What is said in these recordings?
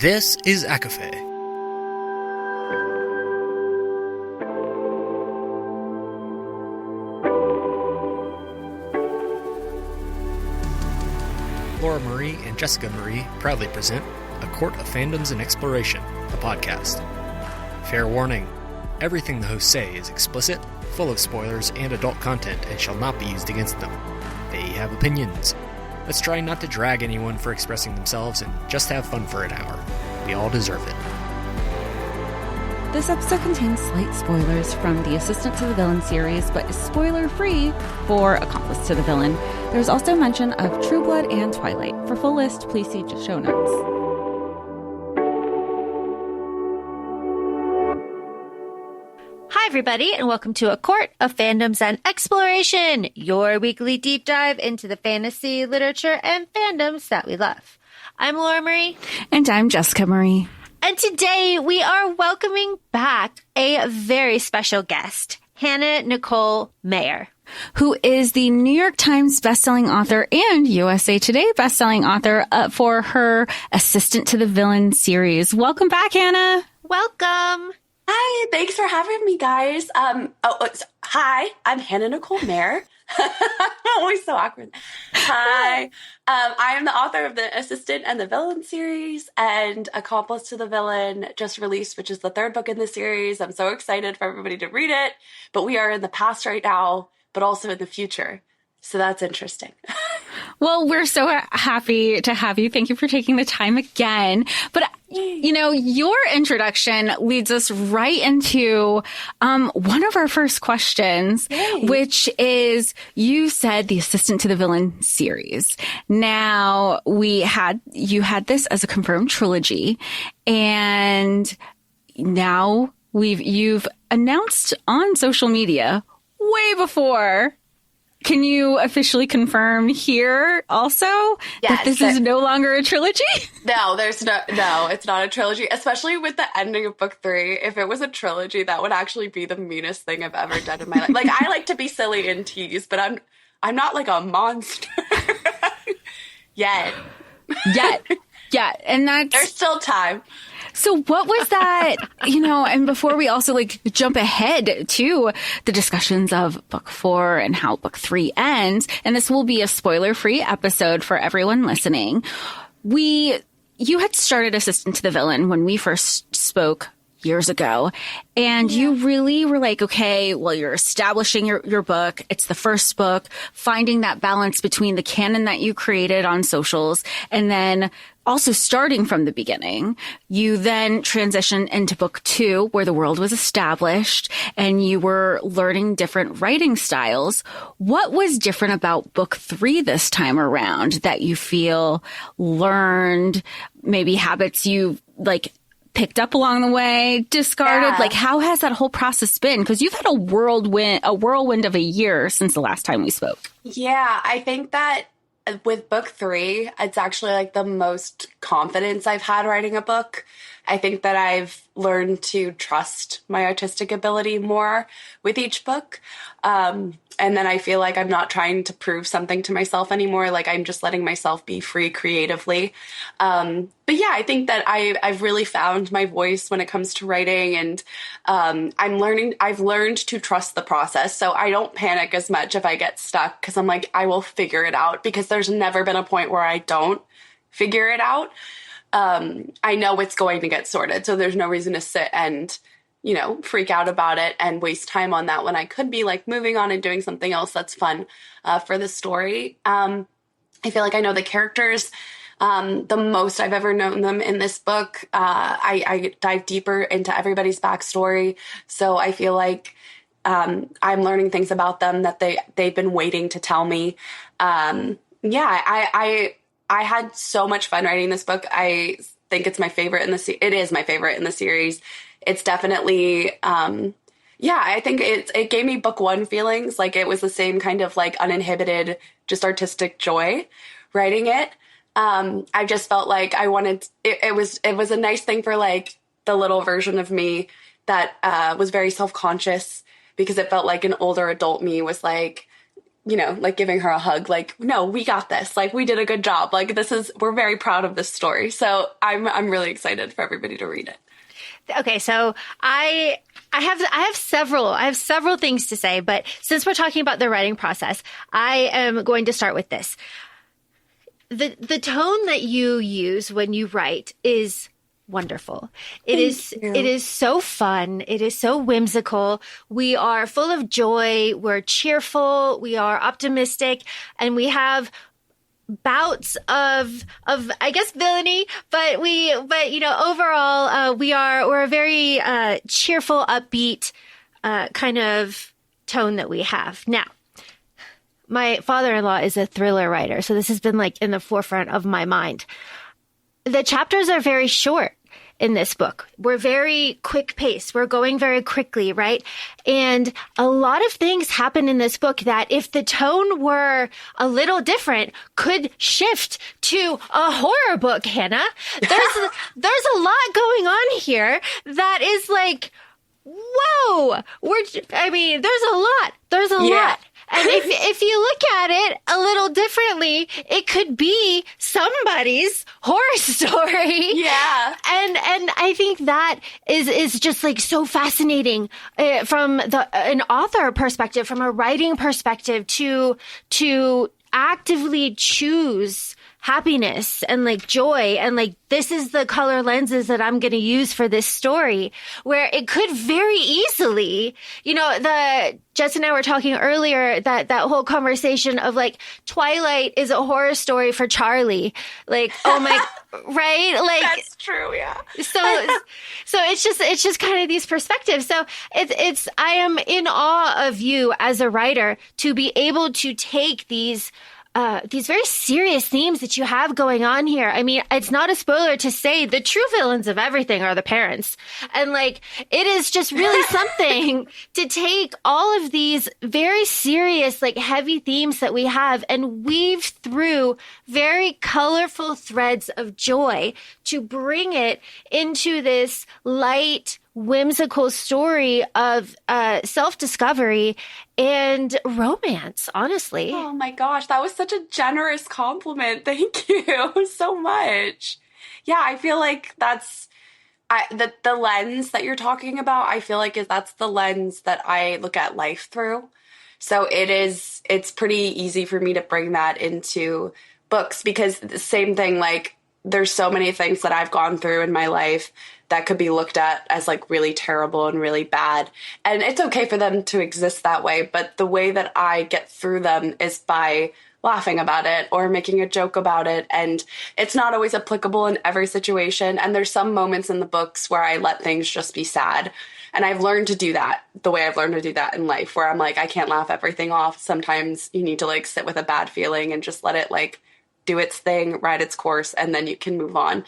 This is ACOFAE. Laura Marie and Jessica Marie proudly present A Court of Fandoms and Exploration, a podcast. Fair warning, everything the hosts say is explicit, full of spoilers and adult content and shall not be used against them. They have opinions. Let's try not to drag anyone for expressing themselves and just have fun for an hour. We all deserve it. This episode contains slight spoilers from the Assistant to the Villain series, but is spoiler-free for Accomplice to the Villain. There's also mention of True Blood and Twilight. For full list, please see show notes. Hi, everybody, and welcome to A Court of Fandoms and Exploration, your weekly deep dive into the fantasy, literature, and fandoms that we love. I'm Laura Marie. And I'm Jessica Marie. And today we are welcoming back a very special guest, Hannah Nicole Maehrer, who is the New York Times bestselling author and USA Today bestselling author for her Assistant to the Villain series. Welcome back, Hannah. Welcome. Hi, thanks for having me, guys. Hi, I'm Hannah Nicole Maehrer. I'm always so awkward. Hi, I am the author of the Assistant and the Villain series, and Accomplice to the Villain just released, which is the third book in the series. I'm so excited for everybody to read it, but we are in the past right now, but also in the future. So that's interesting. Well, we're so happy to have you. Thank you for taking the time again. But, you know, your introduction leads us right into one of our first questions, which is, you said the Assistant to the Villain series. Now, you had this as a confirmed trilogy, and now you've announced on social media way before. Can you officially confirm here also that this is no longer a trilogy? No, it's not a trilogy, especially with the ending of book 3. If it was a trilogy, that would actually be the meanest thing I've ever done in my life. Like, I like to be silly and tease, but I'm not like a monster yet. And there's still time. So what was that, and before we also jump ahead to the discussions of book 4 and how book 3 ends, and this will be a spoiler-free episode for everyone listening. You had started Assistant to the Villain when we first spoke years ago, and you really were like, okay, well, you're establishing your book. It's the first book, finding that balance between the canon that you created on socials and then also starting from the beginning. You then transitioned into book 2, where the world was established and you were learning different writing styles. What was different about book 3 this time around that you feel learned, maybe habits you picked up along the way, discarded? Yeah. How has that whole process been? Because you've had a whirlwind of a year since the last time we spoke. Yeah, I think that with book 3, it's actually the most confidence I've had writing a book. I think that I've learned to trust my artistic ability more with each book. And then I feel like I'm not trying to prove something to myself anymore. I'm just letting myself be free creatively. But yeah, I think that I've really found my voice when it comes to writing, and I've learned to trust the process. So I don't panic as much if I get stuck, because I'm I will figure it out, because there's never been a point where I don't figure it out. I know it's going to get sorted, so there's no reason to sit and freak out about it and waste time on that when I could be moving on and doing something else that's fun for the story. I feel like I know the characters the most I've ever known them in this book. I dive deeper into everybody's backstory, so I feel like I'm learning things about them that they've been waiting to tell me. I had so much fun writing this book. I think it's my favorite it is my favorite in the series. It's definitely, I think it gave me book 1 feelings. It was the same kind of uninhibited, just artistic joy writing it. I just felt like I wanted, it was a nice thing for the little version of me that was very self-conscious, because it felt like an older adult me was like giving her a hug, like, no, we got this. Like, we did a good job. Like, we're very proud of this story. So I'm really excited for everybody to read it. Okay, so I have several things to say, but since we're talking about the writing process, I am going to start with this. The tone that you use when you write is wonderful. It is so fun. It is so whimsical. We are full of joy. We're cheerful. We are optimistic, and we have bouts of I guess villainy, but overall we're a very cheerful, upbeat kind of tone that we have. Now, my father-in-law is a thriller writer, so this has been like in the forefront of my mind. The chapters are very short in this book. We're very quick paced. We're going very quickly, right? And a lot of things happen in this book that if the tone were a little different could shift to a horror book, Hannah. There's a lot going on here that is like, whoa, there's a lot. And if you look at it a little differently, it could be somebody's horror story. Yeah. And I think that is just like so fascinating from an author perspective, from a writing perspective, to actively choose happiness and like joy and like, this is the color lenses that I'm going to use for this story, where it could very easily, Jess and I were talking earlier that whole conversation of like Twilight is a horror story for Charlie. Like, oh my, right? Like, that's true. Yeah. So it's just kind of these perspectives. So I am in awe of you as a writer to be able to take these very serious themes that you have going on here. I mean, it's not a spoiler to say the true villains of everything are the parents. And like, it is just really something to take all of these very serious, like heavy themes that we have and weave through very colorful threads of joy to bring it into this light, whimsical story of self-discovery and romance, honestly. Oh my gosh, that was such a generous compliment. Thank you so much. Yeah, I feel like that's the lens that you're talking about. I feel like that's the lens that I look at life through. So it's pretty easy for me to bring that into books, because the same thing, like, there's so many things that I've gone through in my life that could be looked at as like really terrible and really bad. And it's okay for them to exist that way. But the way that I get through them is by laughing about it or making a joke about it. And it's not always applicable in every situation. And there's some moments in the books where I let things just be sad. And I've learned to do that the way I've learned to do that in life, where I'm like, I can't laugh everything off. Sometimes you need to like sit with a bad feeling and just let it like do its thing, ride its course, and then you can move on.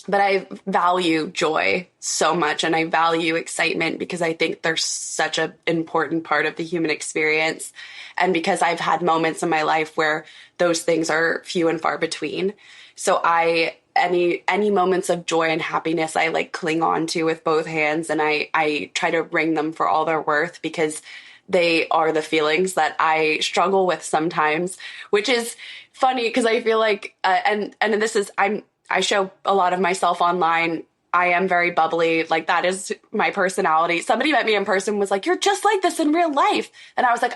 But I value joy so much, and I value excitement because I think they're such an important part of the human experience. And because I've had moments in my life where those things are few and far between. So any moments of joy and happiness, I like cling on to with both hands, and I try to wring them for all they're worth, because they are the feelings that I struggle with sometimes, which is funny because I feel like, and this is, I show a lot of myself online. I am very bubbly. Like, that is my personality. Somebody met me in person, was like, you're just like this in real life. And I was like,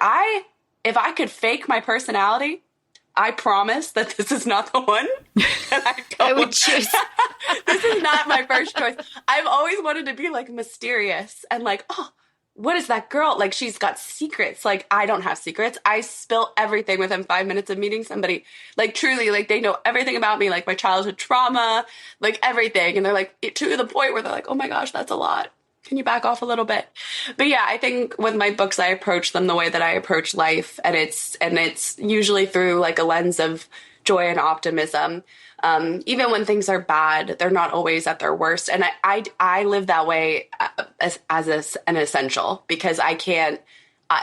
if I could fake my personality, I promise that this is not the one that I would choose. This is not my first choice. I've always wanted to be like mysterious and like, oh, what is that girl? Like, she's got secrets. Like, I don't have secrets. I spill everything within 5 minutes of meeting somebody. Like, truly, like, they know everything about me, like my childhood trauma, like everything. And they're like, to the point where they're like, oh my gosh, that's a lot. Can you back off a little bit? But yeah, I think with my books, I approach them the way that I approach life. And it's usually through like a lens of joy and optimism. Even when things are bad, they're not always at their worst. And I live that way as an essential, because I can't,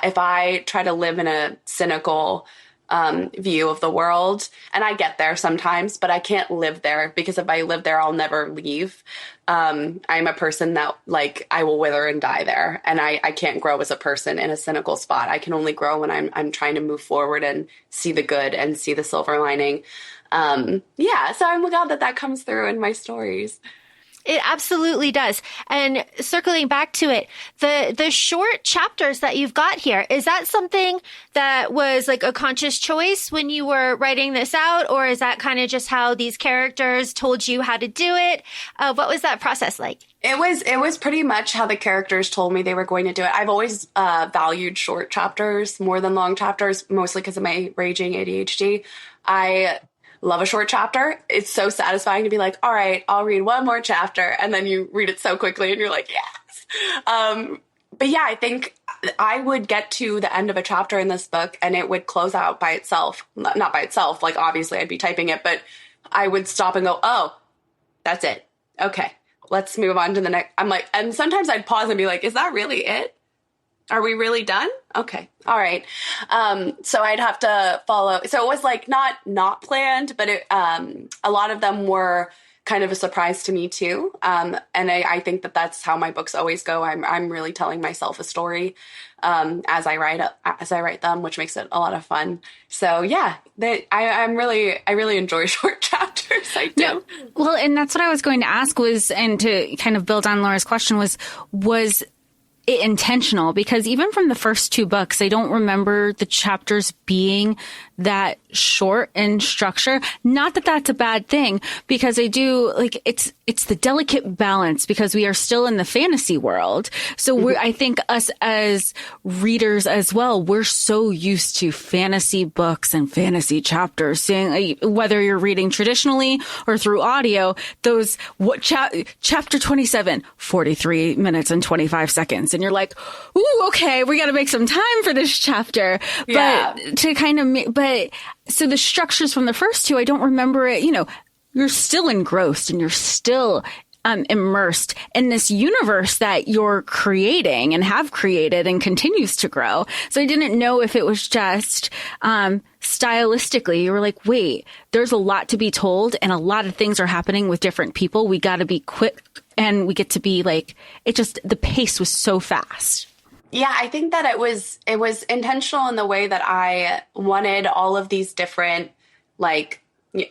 if I try to live in a cynical, view of the world. And I get there sometimes, but I can't live there, because if I live there, I'll never leave. I'm a person that, like, I will wither and die there. And I can't grow as a person in a cynical spot. I can only grow when I'm trying to move forward and see the good and see the silver lining. So I'm glad that comes through in my stories. It absolutely does. And circling back to it, the short chapters that you've got here, is that something that was like a conscious choice when you were writing this out? Or is that kind of just how these characters told you how to do it? What was that process like? It was pretty much how the characters told me they were going to do it. I've always valued short chapters more than long chapters, mostly because of my raging ADHD. I love a short chapter. It's so satisfying to be like, all right, I'll read one more chapter. And then you read it so quickly and you're like, yes. But yeah, I think I would get to the end of a chapter in this book and it would close out by itself. Not by itself. Like, obviously I'd be typing it, but I would stop and go, oh, that's it. Okay, let's move on to the next. I'm like, and sometimes I'd pause and be like, is that really it? Are we really done? Okay. All right. So I'd have to follow. So it was like not planned, but a lot of them were kind of a surprise to me too. And I think that's how my books always go. I'm really telling myself a story, as I write them, which makes it a lot of fun. So yeah, I really enjoy short chapters. I do. Yeah. Well, and that's what I was going to ask and to kind of build on Laura's question was it intentional? Because even from the first two books, I don't remember the chapters being that short in structure. Not that that's a bad thing, because I do like it's the delicate balance, because we are still in the fantasy world. So I think us as readers as well, we're so used to fantasy books and fantasy chapters, seeing whether you're reading traditionally or through audio, those chapter 27, 43 minutes and 25 seconds. And you're like, ooh, okay, we got to make some time for this chapter. Yeah. But to kind of, so the structures from the first two, I don't remember it, you're still engrossed and you're still immersed in this universe that you're creating and have created and continues to grow. So I didn't know if it was just stylistically, you were like, wait, there's a lot to be told and a lot of things are happening with different people. We got to be quick and we get to be like, the pace was so fast. Yeah, I think that it was intentional in the way that I wanted all of these different, like,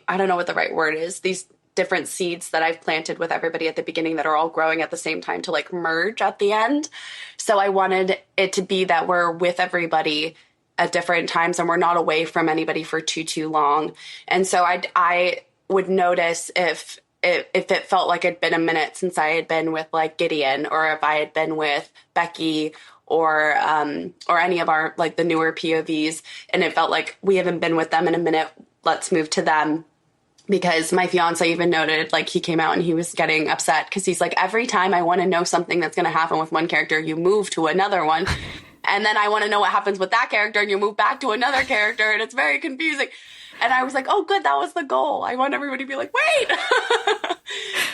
I don't know what the right word is, these different seeds that I've planted with everybody at the beginning that are all growing at the same time to like merge at the end. So I wanted it to be that we're with everybody at different times and we're not away from anybody for too long. And so I would notice if it felt like it'd been a minute since I had been with like Gideon, or if I had been with Becky or any of our like the newer POVs, and it felt like we haven't been with them in a minute, let's move to them. Because my fiance even noted, like, he came out and he was getting upset because he's like, every time I want to know something that's going to happen with one character, you move to another one. And then I want to know what happens with that character and you move back to another character, and it's very confusing. And I was like, oh, good, that was the goal. I want everybody to be like, wait.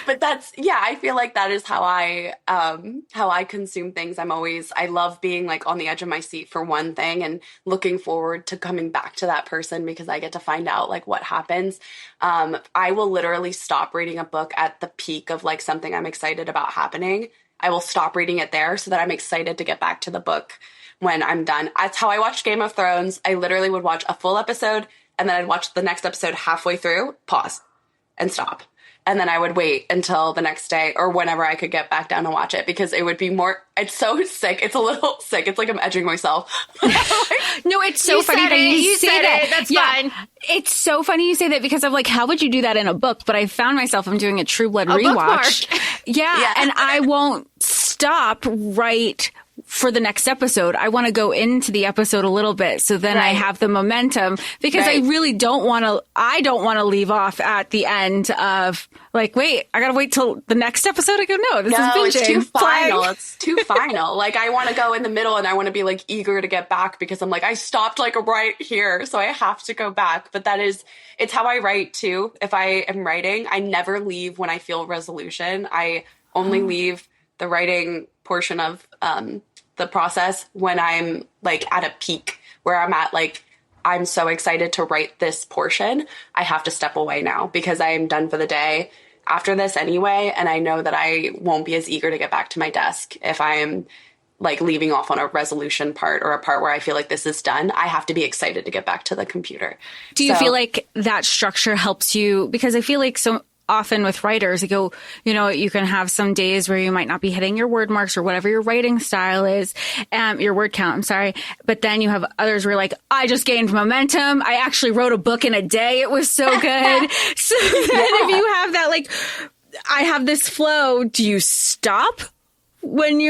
But I feel like that is how I consume things. I love being like on the edge of my seat for one thing and looking forward to coming back to that person because I get to find out like what happens. I will literally stop reading a book at the peak of like something I'm excited about happening. I will stop reading it there so that I'm excited to get back to the book when I'm done. That's how I watched Game of Thrones. I literally would watch a full episode and then I'd watch the next episode halfway through, pause, and stop. And then I would wait until the next day or whenever I could get back down and watch it because it would be more, it's so sick. It's a little sick. It's like I'm edging myself. No, it's so funny that you say that. That's fine. It's so funny you say that because I'm like, how would you do that in a book? But I found myself, I'm doing a True Blood rewatch. Yeah. And I won't stop right for the next episode. I want to go into the episode a little bit so then I have the momentum because I really don't want to leave off at the end of like, wait, I got to wait till the next episode. I go, no, this is binging. It's too final. It's too final. Like I want to go in the middle and I want to be like eager to get back because I'm like, I stopped like right here. So I have to go back. But it's how I write too. If I am writing, I never leave when I feel resolution. I only leave the writing portion of, the process when I'm like at a peak where I'm at like I'm so excited to write this portion. I have to step away now because I am done for the day after this anyway. And I know that I won't be as eager to get back to my desk if I'm like leaving off on a resolution part or a part where I feel like this is done. I have to be excited to get back to the computer. Do you feel like that structure helps you? Because I feel like so often with writers, you can have some days where you might not be hitting your word marks or whatever your writing style is, your word count, I'm sorry. But then you have others where like, I just gained momentum. I actually wrote a book in a day. It was so good. So then if you have that, like, I have this flow, do you stop when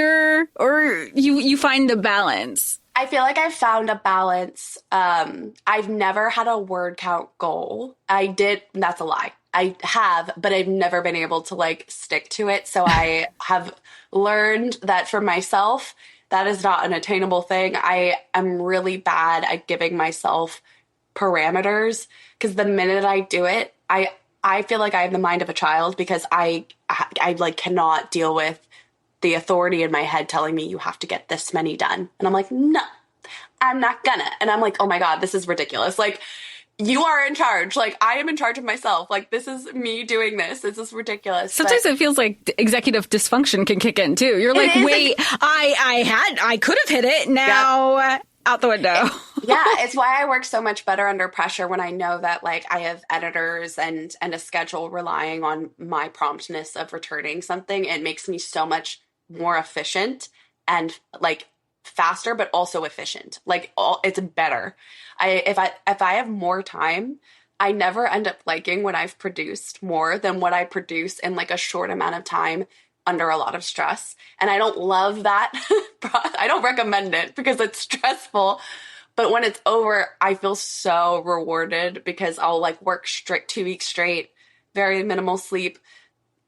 or you find the balance? I feel like I've found a balance. I've never had a word count goal. That's a lie. I have, but I've never been able to like stick to it. So I have learned that for myself, that is not an attainable thing. I am really bad at giving myself parameters because the minute I do it, I feel like I have the mind of a child because I like cannot deal with the authority in my head telling me you have to get this many done. And I'm like, no, I'm not gonna. And I'm like, oh my God, this is ridiculous. Like, you are in charge. Like, I am in charge of myself. Like, this is me doing this. This is ridiculous. Sometimes it feels like executive dysfunction can kick in too. You're like, wait, I could have hit it. Now out the window. Yeah. It's why I work so much better under pressure when I know that like I have editors and a schedule relying on my promptness of returning something. It makes me so much more efficient and like faster, but also efficient. Like it's better. If I have more time, I never end up liking when I've produced more than what I produce in like a short amount of time under a lot of stress. And I don't love that. I don't recommend it because it's stressful. But when it's over, I feel so rewarded because I'll like work 2 weeks straight, very minimal sleep,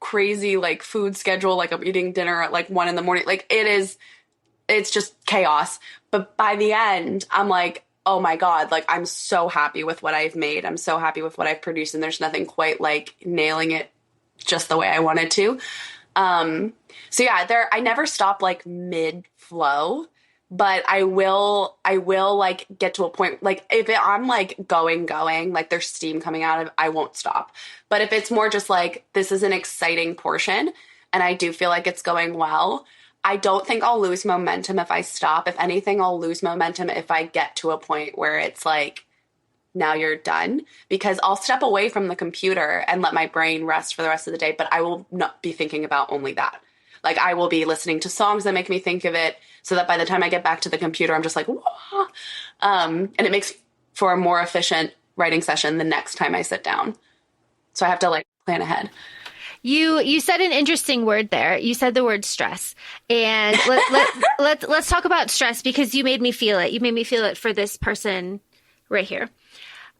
crazy like food schedule. Like I'm eating dinner at like 1 a.m. Like it's just chaos. But by the end, I'm like, oh my God, like I'm so happy with what I've made. I'm so happy with what I've produced. And there's nothing quite like nailing it just the way I wanted to. So yeah, I never stop like mid flow, but I will like get to a point, like if I'm like going, like there's steam coming out of, I won't stop. But if it's more just like, this is an exciting portion and I do feel like it's going well, I don't think I'll lose momentum if I stop. If anything, I'll lose momentum if I get to a point where it's like, now you're done, because I'll step away from the computer and let my brain rest for the rest of the day, but I will not be thinking about only that. Like I will be listening to songs that make me think of it so that by the time I get back to the computer, I'm just like, whoa. And it makes for a more efficient writing session the next time I sit down. So I have to like plan ahead. You said an interesting word there. You said the word stress. And let's talk about stress because you made me feel it. You made me feel it for this person right here,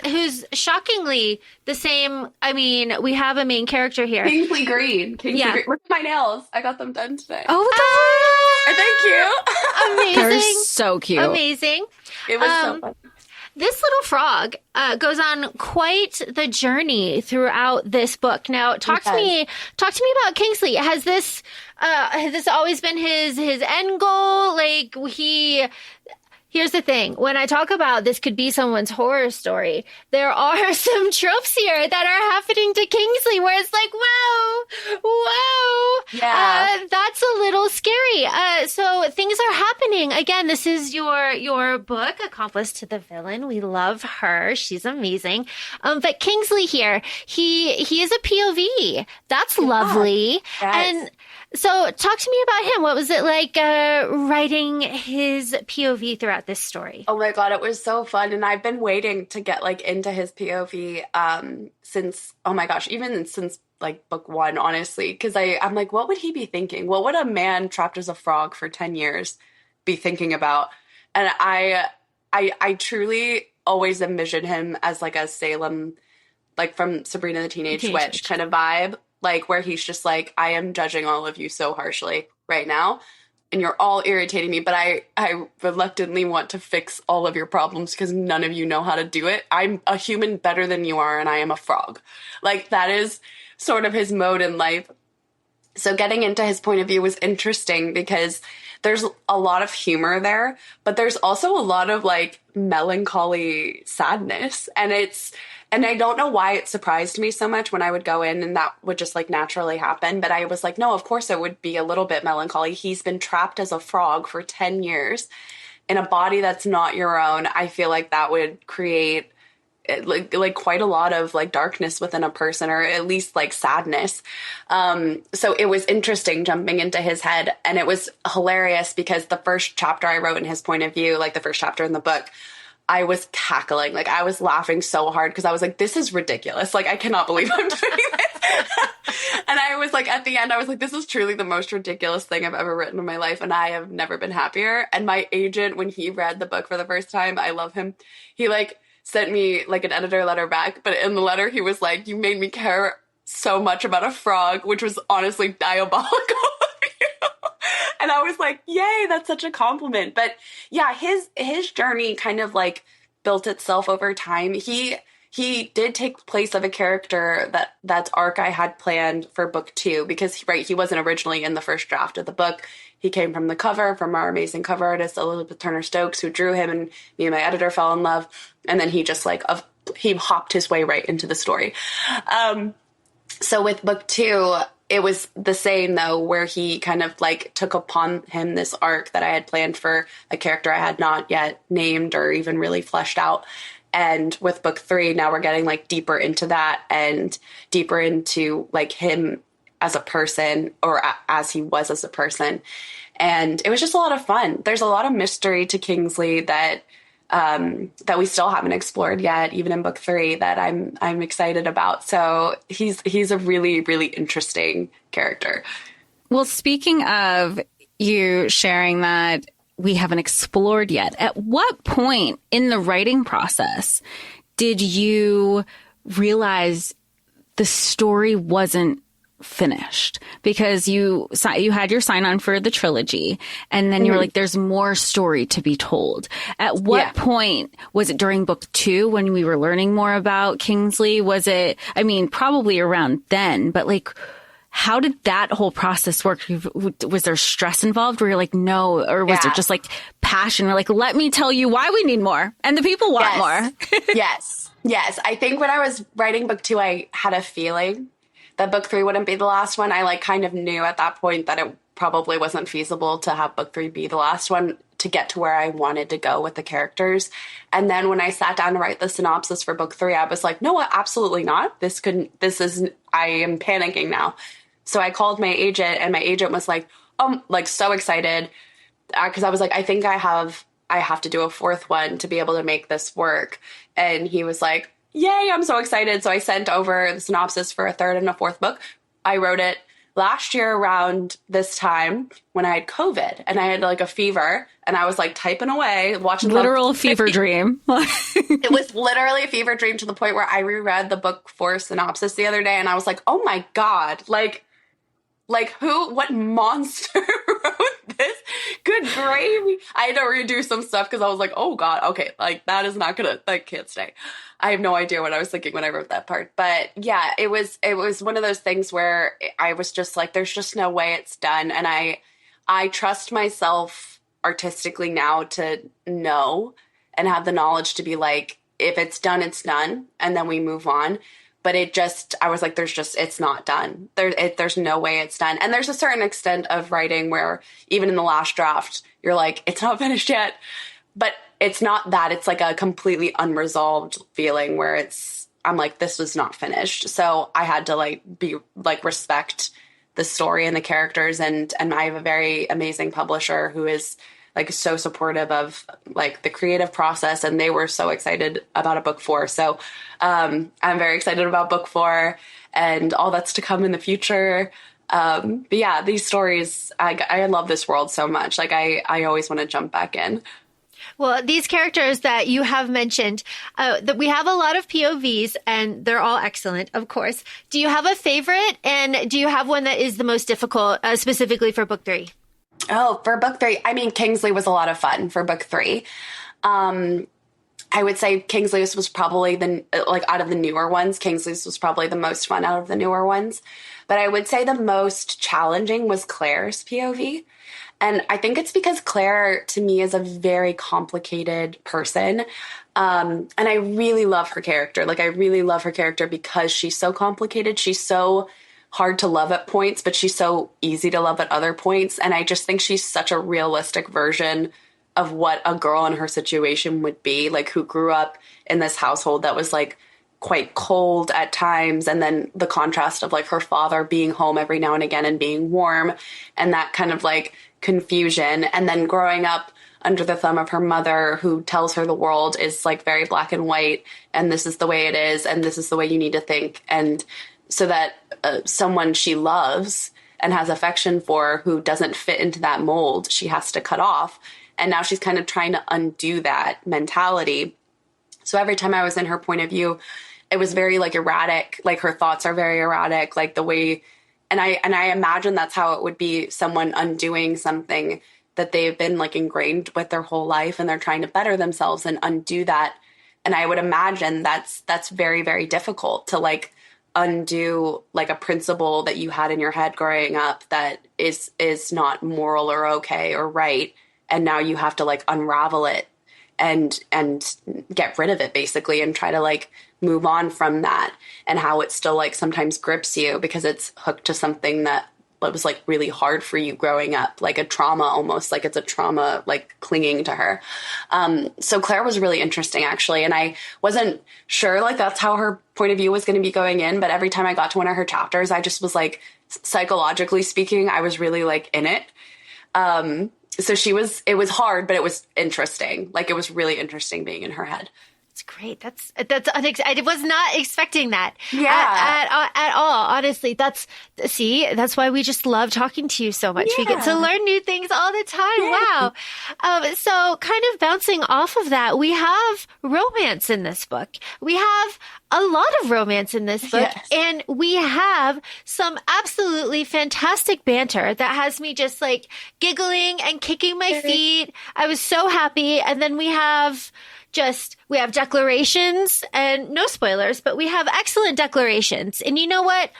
who's shockingly the same. I mean, we have a main character here. Kingsley Green. Green. Look at my nails. I got them done today. Oh, thank you. Amazing. They're so cute. Amazing. It was so fun. This little frog goes on quite the journey throughout this book. Now, talk to me about Kingsley. Has this always been his end goal? Like here's the thing. When I talk about this could be someone's horror story, there are some tropes here that are happening to Kingsley where it's like, whoa. Yeah. That's a little scary. So things are happening. Again, this is your book, Accomplice to the Villain. We love her. She's amazing. But Kingsley here, he is a POV. That's lovely. Yes. And so talk to me about him. What was it like writing his POV throughout this story? Oh my God, it was so fun. And I've been waiting to get like into his POV since, oh my gosh, even since like book 1, honestly. Because I'm like, what would he be thinking? What would a man trapped as a frog for 10 years be thinking about? And I truly always envision him as like a Salem, like from Sabrina the Teenage Witch kind of vibe. Like where he's just like, I am judging all of you so harshly right now. And you're all irritating me, but I reluctantly want to fix all of your problems because none of you know how to do it. I'm a human better than you are, and I am a frog. Like that is sort of his mode in life. So getting into his point of view was interesting because there's a lot of humor there, but there's also a lot of like melancholy sadness. And I don't know why it surprised me so much when I would go in and that would just like naturally happen. But I was like, no, of course it would be a little bit melancholy. He's been trapped as a frog for 10 years in a body that's not your own. I feel like that would create like quite a lot of like darkness within a person, or at least like sadness. So it was interesting jumping into his head, and it was hilarious because the first chapter I wrote in his point of view, like the first chapter in the book, I was cackling. Like I was laughing so hard because I was like, this is ridiculous. Like I cannot believe I'm doing this. And I was like, at the end, I was like, this is truly the most ridiculous thing I've ever written in my life. And I have never been happier. And my agent, when he read the book for the first time, I love him. He like sent me like an editor letter back. But in the letter, he was like, you made me care so much about a frog, which was honestly diabolical of you. And I was like, yay, that's such a compliment. But yeah, his journey kind of like built itself over time. He did take place of a character that's arc I had planned for book 2 because, right, he wasn't originally in the first draft of the book. He came from the cover, from our amazing cover artist, Elizabeth Turner Stokes, who drew him, and me and my editor fell in love. And then he just like, he hopped his way right into the story. So with book 2, it was the same though, where he kind of like took upon him this arc that I had planned for a character I had not yet named or even really fleshed out. And with book 3, now we're getting like deeper into that and deeper into like him as a person, or as he was as a person. And it was just a lot of fun. There's a lot of mystery to Kingsley that we still haven't explored yet, even in book 3, that I'm excited about. So he's a really, really interesting character. Well, speaking of you sharing that we haven't explored yet, at what point in the writing process did you realize the story wasn't finished? Because you had your sign on for the trilogy, and then you were like, there's more story to be told. At what point was it? During book 2 when we were learning more about Kingsley? Was it, I mean, probably around then, but like, how did that whole process work? Was there stress involved where you're like, no, or was there just like passion? Or like, let me tell you why we need more and the people want more. Yes. I think when I was writing book 2, I had a feeling that book 3 wouldn't be the last one. I like kind of knew at that point that it probably wasn't feasible to have book 3 be the last one to get to where I wanted to go with the characters. And then when I sat down to write the synopsis for book 3, I was like, no, absolutely not. I am panicking now. So I called my agent, and my agent was like, like so excited. Cause I was like, I think I have to do a 4th one to be able to make this work. And he was like, yay, I'm so excited. So I sent over the synopsis for a 3rd and a 4th book. I wrote it last year around this time when I had COVID and I had like a fever, and I was like typing away, watching literal fever dream. It was literally a fever dream to the point where I reread the book 4 synopsis the other day, and I was like, oh my God, like what monster wrote this? Good gravy. I had to redo some stuff because I was like, oh God, okay, like that can't stay. I have no idea what I was thinking when I wrote that part. But yeah, it was one of those things where I was just like, there's just no way it's done. And I trust myself artistically now to know and have the knowledge to be like, if it's done, it's done. And then we move on. But I was like, it's not done. There's no way it's done. And there's a certain extent of writing where even in the last draft, you're like, it's not finished yet. But it's not that. It's like a completely unresolved feeling where I'm like, this was not finished. So I had to respect the story and the characters. And I have a very amazing publisher who is like so supportive of like the creative process, and they were so excited about a book 4. So I'm very excited about book 4 and all that's to come in the future. But yeah, these stories, I love this world so much. Like I always want to jump back in. Well, these characters that you have mentioned, that we have a lot of POVs, and they're all excellent, of course. Do you have a favorite, and do you have one that is the most difficult, specifically for book 3? Oh, for book 3, I mean, Kingsley was a lot of fun for book 3. I would say Kingsley was probably out of the newer ones, Kingsley's was probably the most fun out of the newer ones. But I would say the most challenging was Claire's POV. And I think it's because Claire, to me, is a very complicated person. And I really love her character. Like, I really love her character because she's so complicated. She's so hard to love at points, but she's so easy to love at other points. And I just think she's such a realistic version of what a girl in her situation would be, like, who grew up in this household that was, like, quite cold at times. And then the contrast of, like, her father being home every now and again and being warm, and that kind of, like, confusion. And then growing up under the thumb of her mother, who tells her the world is, like, very black and white, and this is the way it is, and this is the way you need to think. And so that someone she loves and has affection for who doesn't fit into that mold, she has to cut off. And now she's kind of trying to undo that mentality. So every time I was in her point of view, it was very, like, erratic. Like, her thoughts are very erratic, like the way, and I imagine that's how it would be, someone undoing something that they've been, like, ingrained with their whole life, and they're trying to better themselves and undo that. And I would imagine that's very, very difficult to, like, undo, like, a principle that you had in your head growing up that is not moral or okay or right. And now you have to, like, unravel it and get rid of it, basically, and try to, like, move on from that, and how it still, like, sometimes grips you because it's hooked to something that was, like, really hard for you growing up, like a trauma, almost like it's a trauma, like, clinging to her. So Claire was really interesting, actually. And I wasn't sure, like, that's how her point of view was going to be going in. But every time I got to one of her chapters, I just was, like, psychologically speaking, I was really, like, in it. So it was hard, but it was interesting. Like, it was really interesting being in her head. It's great. That's I was not expecting that. Yeah. At all. Honestly, that's why we just love talking to you so much. Yeah. We get to learn new things all the time. Yeah. Wow. So kind of bouncing off of that, we have romance in this book. We have a lot of romance in this book. Yes. And we have some absolutely fantastic banter that has me just, like, giggling and kicking my feet. I was so happy. And then we have declarations, and no spoilers, but we have excellent declarations. And you know what?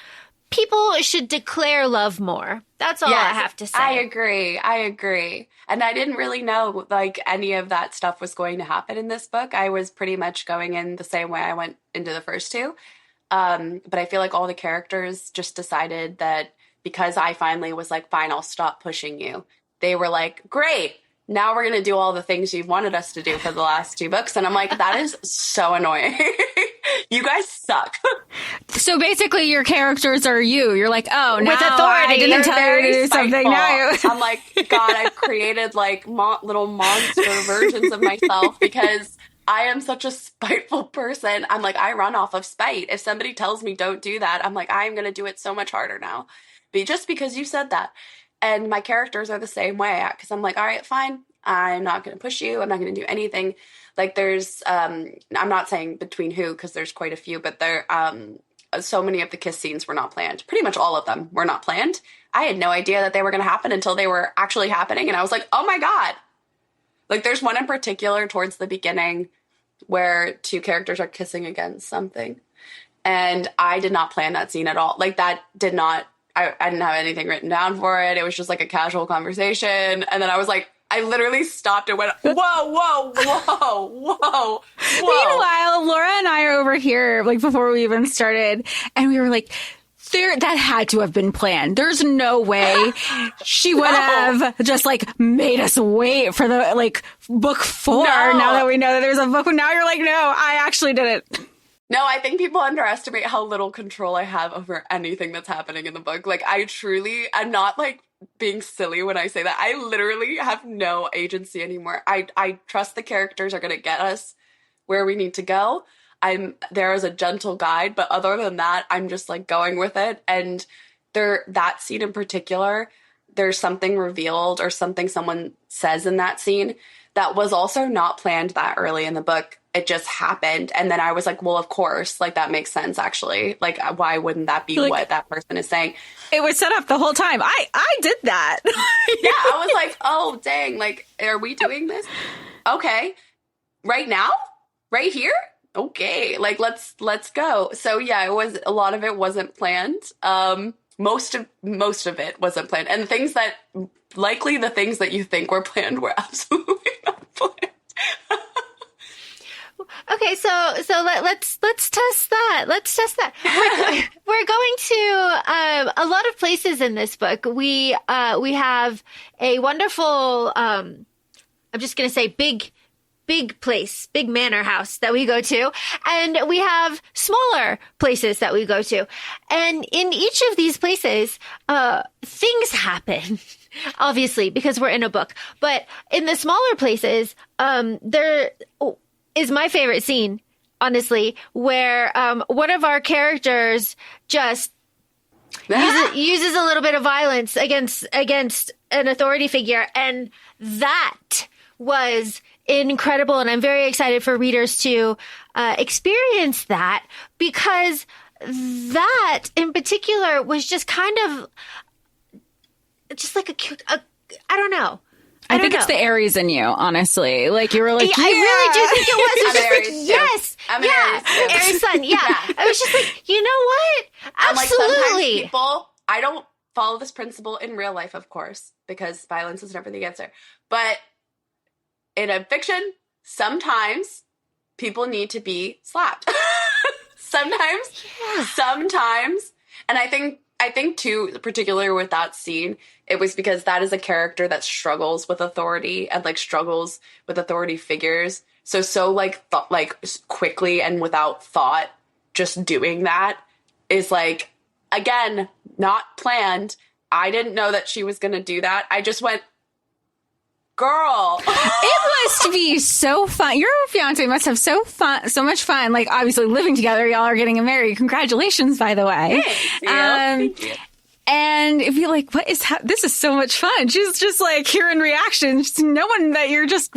People should declare love more. That's all I have to say. I agree. And I didn't really know, like, any of that stuff was going to happen in this book. I was pretty much going in the same way I went into the first two. But I feel like all the characters just decided that because I finally was like, fine, I'll stop pushing you. They were like, great. Now we're going to do all the things you've wanted us to do for the last two books. And I'm like, that is so annoying. You guys suck. So basically your characters are you. You're like, oh, no, with authority. I didn't tell you to do something. No. I'm like, God, I've created, like, little monster versions of myself because I am such a spiteful person. I'm like, I run off of spite. If somebody tells me don't do that, I'm like, I'm going to do it so much harder now. Just because you said that. And my characters are the same way, because I'm like, all right, fine. I'm not going to push you. I'm not going to do anything. Like, there's, I'm not saying between who, because there's quite a few, but there, so many of the kiss scenes were not planned. Pretty much all of them were not planned. I had no idea that they were going to happen until they were actually happening. And I was like, oh my God. Like, there's one in particular towards the beginning where two characters are kissing against something. And I did not plan that scene at all. Like, that did not, I didn't have anything written down for it. It was just like a casual conversation. And then I was like, I literally stopped and went, whoa, whoa, whoa, whoa, whoa. Meanwhile, Laura and I are over here, like, before we even started, and we were like, that had to have been planned. There's no way she would have just, like, made us wait for the, like, book 4. No. Now that we know that there's a book, now you're like, no, I actually did it. No, I think people underestimate how little control I have over anything that's happening in the book. Like, I'm not, like, being silly when I say that. I literally have no agency anymore. I trust the characters are going to get us where we need to go. I'm there as a gentle guide, but other than that, I'm just, like, going with it. And that scene in particular, there's something revealed or something someone says in that scene that was also not planned that early in the book. It just happened. And then I was like, well, of course, like, that makes sense, actually. Like, why wouldn't that be, like, what that person is saying? It was set up the whole time. I did that. Yeah, I was like, oh, dang. Like, are we doing this? Okay. Right now? Right here? Okay. Like, let's go. So, yeah, a lot of it wasn't planned. most of it wasn't planned. And the things that you think were planned were absolutely not planned. Okay, so let's test that. Let's test that. We're going to a lot of places in this book. We have a wonderful I'm just going to say big place, big manor house that we go to, and we have smaller places that we go to. And in each of these places, things happen, obviously, because we're in a book. But in the smaller places, there is my favorite scene, honestly, where one of our characters just uses a little bit of violence against an authority figure, and that was incredible. And I'm very excited for readers to experience that, because that in particular was just kind of just like I don't know. I think it's the Aries in you, honestly. Like, you were like, I really do think it was. It was I'm just Aries, like, yes. I'm Aries sun. Yeah. I was just like, you know what? I'm like, sometimes Absolutely. people, I don't follow this principle in real life, of course, because violence is never the answer. But in a fiction, sometimes people need to be slapped. Sometimes. And I think too, particularly with that scene, it was because that is a character that struggles with authority and like struggles with authority figures. So like quickly and without thought, just doing that is like, again, not planned. I didn't know that she was going to do that. I just went, girl. It must be so fun. Your fiance must have so much fun. Like, obviously living together, y'all are getting married. Congratulations, by the way. Thank you. And if you're like, what is this is so much fun. She's just like hearing reactions, knowing that you're just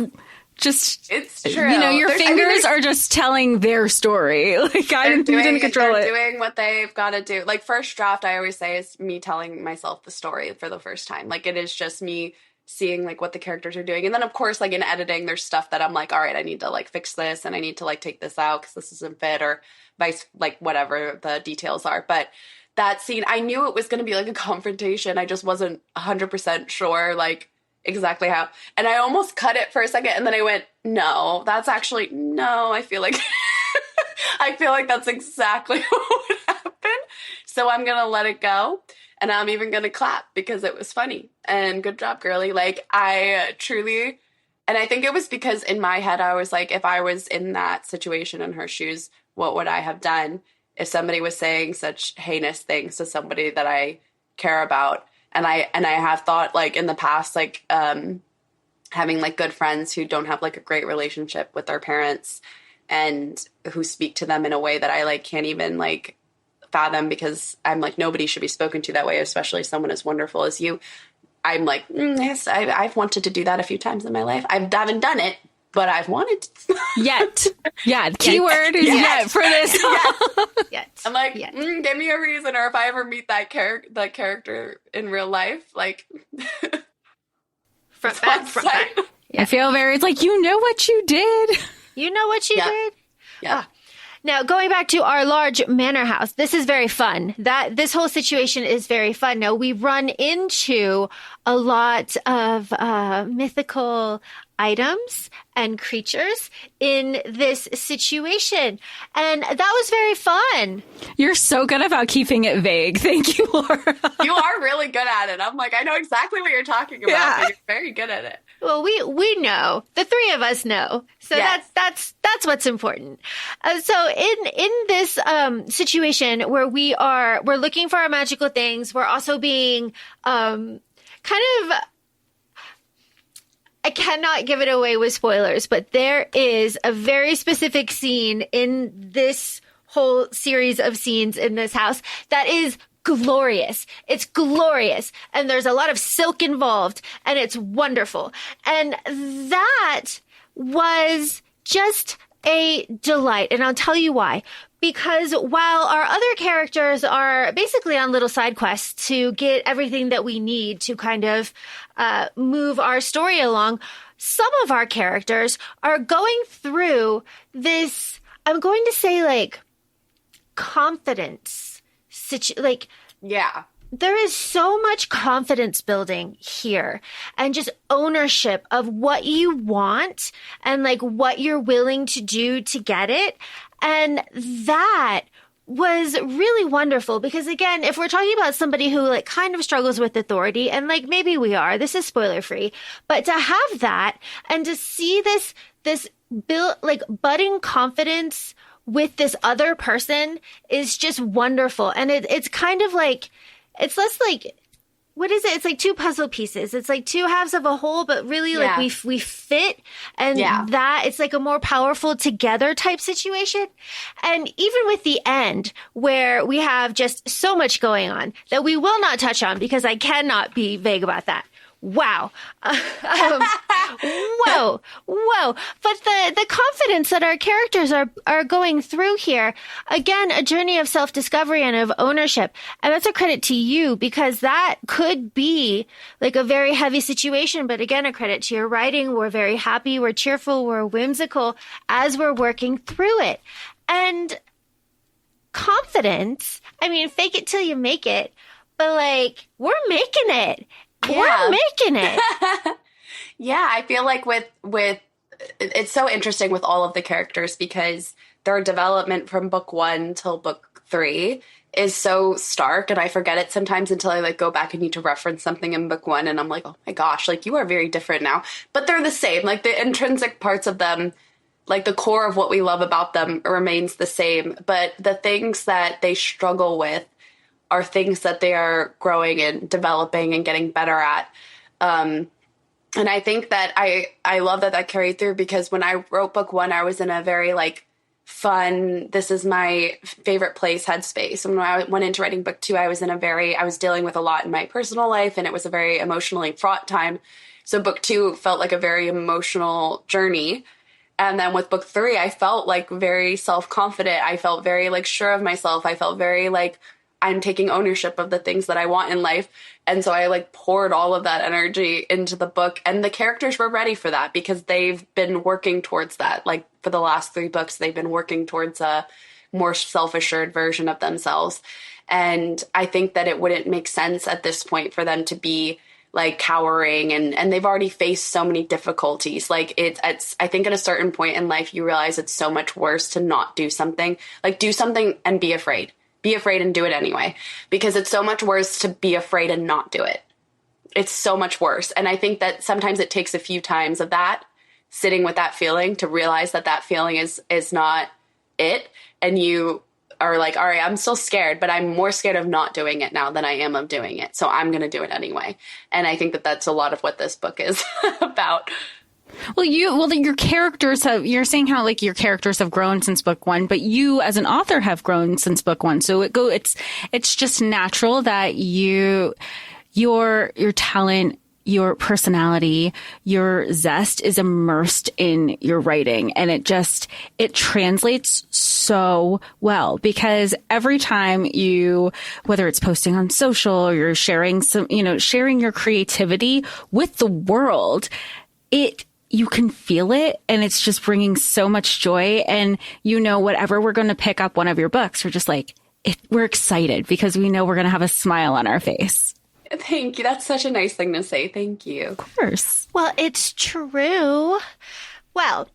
it's true. You know, your fingers are just telling their story. Like, you didn't control it. They're doing what they've got to do. Like, first draft, I always say, is me telling myself the story for the first time. Like, it is just me seeing like what the characters are doing. And then of course, like in editing, there's stuff that I'm like, all right, I need to like fix this and I need to like take this out because this doesn't fit, or like whatever the details are. But that scene, I knew it was going to be like a confrontation. I just wasn't 100% sure like exactly how. And I almost cut it for a second, and then I went, no, I feel like that's exactly what would happen. So I'm going to let it go. And I'm even going to clap because it was funny. And good job, girly. Like, I truly, and I think it was because in my head, I was like, if I was in that situation in her shoes, what would I have done if somebody was saying such heinous things to somebody that I care about? And I have thought, like, in the past, like, having like good friends who don't have like a great relationship with their parents and who speak to them in a way that I like can't even like fathom, because I'm like, nobody should be spoken to that way, especially someone as wonderful as you. I'm like, yes, I've wanted to do that a few times in my life. I haven't done it, but I've wanted to. Yet. Yeah, the key word is yet for this. Yet. I'm like, give me a reason, or if I ever meet that character in real life, like front back. I feel it's like, you know what you did. You know what you did? Yeah. Now, going back to our large manor house, this is very fun. This whole situation is very fun. Now, we run into a lot of mythical items and creatures in this situation, and that was very fun. You're so good about keeping it vague. Thank you, Laura. You are really good at it. I'm like, I know exactly what you're talking about, but you're very good at it. Well, we know. The three of us know. So yes. that's what's important. So in this situation where we're looking for our magical things, we're also being kind of, I cannot give it away with spoilers, but there is a very specific scene in this whole series of scenes in this house that is glorious. It's glorious. And there's a lot of silk involved, and it's wonderful. And that was just a delight. And I'll tell you why. Because while our other characters are basically on little side quests to get everything that we need to kind of move our story along, some of our characters are going through this, I'm going to say, like, confidence. there is so much confidence building here and just ownership of what you want and like what you're willing to do to get it. And that was really wonderful because, again, if we're talking about somebody who like kind of struggles with authority, and like maybe we are, this is spoiler free, but to have that and to see this build like budding confidence with this other person is just wonderful. And it's kind of like, it's less like, what is it? It's like two puzzle pieces. It's like two halves of a whole, but really like we fit. And that it's like a more powerful together type situation. And even with the end where we have just so much going on that we will not touch on because I cannot be vague about that. Wow. Whoa. But the confidence that our characters are going through here, again, a journey of self-discovery and of ownership. And that's a credit to you because that could be like a very heavy situation. But again, a credit to your writing. We're very happy. We're cheerful. We're whimsical as we're working through it. And confidence, I mean, fake it till you make it. But like, we're making it. We're making it. Yeah, I feel like with it's so interesting with all of the characters because their development from book 1 till book 3 is so stark, and I forget it sometimes until I like go back and need to reference something in book 1, and I'm like, oh my gosh, like you are very different now. But they're the same. Like the intrinsic parts of them, like the core of what we love about them remains the same. But the things that they struggle with are things that they are growing and developing and getting better at. And I think that I love that carried through because when I wrote book 1, I was in a very like fun, this is my favorite place headspace. And when I went into writing book 2, I was dealing with a lot in my personal life and it was a very emotionally fraught time. So book 2 felt like a very emotional journey. And then with book 3, I felt like very self-confident. I felt very like sure of myself. I felt very like I'm taking ownership of the things that I want in life. And so I like poured all of that energy into the book, and the characters were ready for that because they've been working towards that. Like for the last 3 books, they've been working towards a more self-assured version of themselves. And I think that it wouldn't make sense at this point for them to be like cowering and they've already faced so many difficulties. Like it's I think at a certain point in life, you realize it's so much worse to not do something, like do something and be afraid. Be afraid and do it anyway, because it's so much worse to be afraid and not do it. It's so much worse. And I think that sometimes it takes a few times of that, sitting with that feeling to realize that feeling is not it. And you are like, all right, I'm still scared, but I'm more scared of not doing it now than I am of doing it. So I'm going to do it anyway. And I think that that's a lot of what this book is about. Well, your characters you're saying how like your characters have grown since book 1, but you as an author have grown since book 1. So it's just natural that your talent, your personality, your zest is immersed in your writing. And it translates so well because every time whether it's posting on social or you're sharing sharing your creativity with the world, you can feel it and it's just bringing so much joy. And whatever we're going to pick up one of your books, we're just like, we're excited because we know we're going to have a smile on our face. Thank you. That's such a nice thing to say. Thank you. Of course. Well, it's true. Well,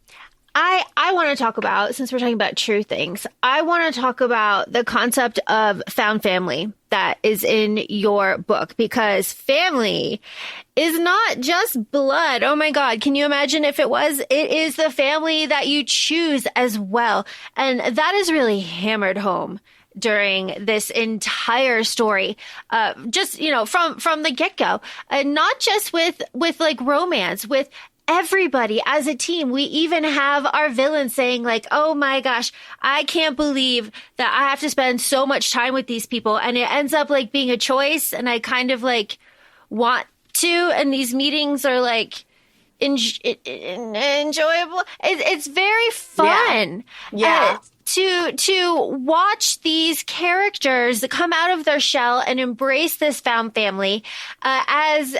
I want to talk about, since we're talking about true things, I want to talk about the concept of found family that is in your book, because family is not just blood. Oh my God. Can you imagine if it was? It is the family that you choose as well. And that is really hammered home during this entire story, just, from the get-go, not just with like romance, with everybody as a team. We even have our villain saying like, oh my gosh, I can't believe that I have to spend so much time with these people. And it ends up like being a choice. And I kind of like want to, and these meetings are like enjoyable. It's very fun. Yeah. To watch these characters come out of their shell and embrace this found family, as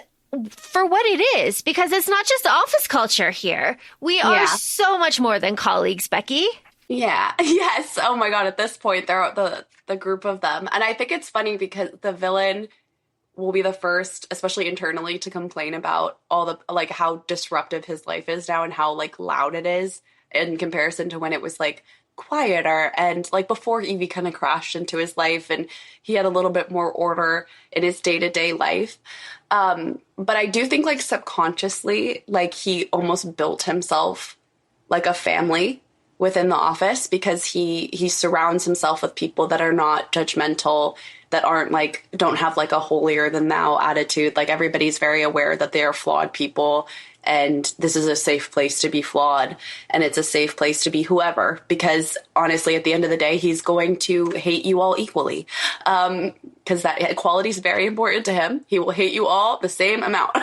for what it is, because it's not just office culture here. We are so much more than colleagues, Becky. Yeah. Yes. Oh my God. At this point, they're the group of them. And I think it's funny because the villain will be the first, especially internally, to complain about all the, like, how disruptive his life is now and how, like, loud it is in comparison to when it was, like, quieter and, like, before Evie kind of crashed into his life and he had a little bit more order in his day-to-day life. But I do think, like, subconsciously, like, he almost built himself like a family within the office because he surrounds himself with people that are not judgmental, that aren't, like, don't have, like, a holier than thou attitude. Like, everybody's very aware that they are flawed people and this is a safe place to be flawed and it's a safe place to be whoever, because honestly, at the end of the day, he's going to hate you all equally. Because that equality is very important to him. He will hate you all the same amount.